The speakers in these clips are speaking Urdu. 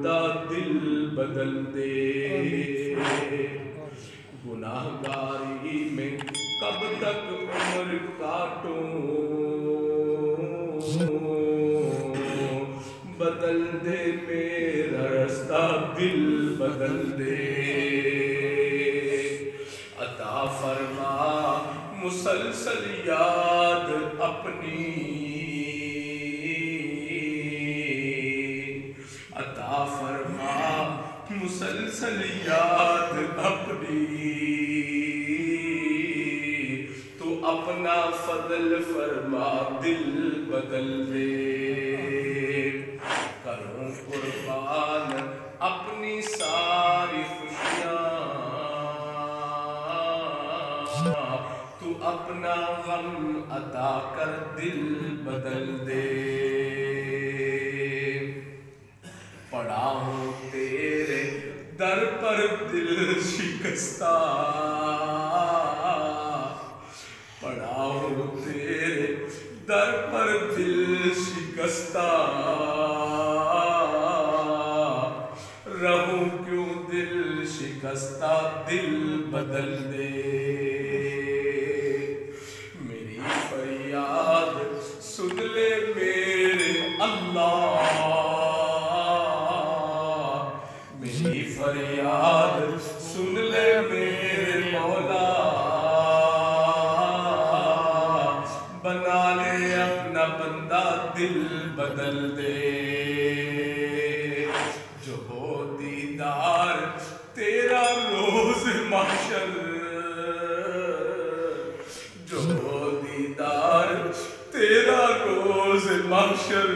بندہ دل بدل دے، گناہگاری میں کب تک عمر کاٹوں، بدل دے میرا رستہ دل بدل دے، عطا فرما مسلسل یاد اپنی، عطا فرما مسلسل یاد اپنی، تو اپنا فضل فرما دل بدل دے، کروں قربان اپنی ساری خوشیاں، تو اپنا غم عطا کر دل بدل دے، پڑا ہوں تیرے در پر دل شکستہ، پڑا ہوں تیرے در پر دل شکستہ، رہوں کیوں دل شکستہ دل بدل دے، میری فریاد سن لے میرے اللہ، میری فریاد سن لے میرے مولا، بنا لے اپنا بندہ دل بدل دے، جو ہو دیدار تیرا روز محشر، جو ہو دیدار تیرا روز محشر،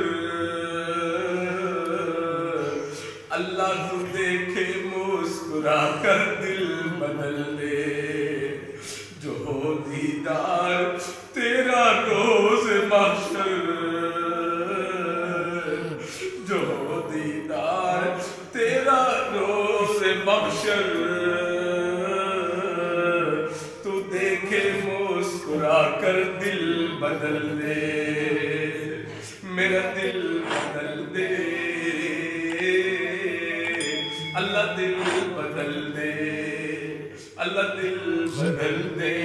اللہ تو دیکھے مسکرا کر دل بدل دے، جو ہو دیدار تیرا روز محشر، جو ہو دیدار تیرا روز محشر، تو دیکھے مسکرا کر دل بدل دے، میرا دل بدل دے، اللہ دل بدل دے، اللہ دل بدل دے،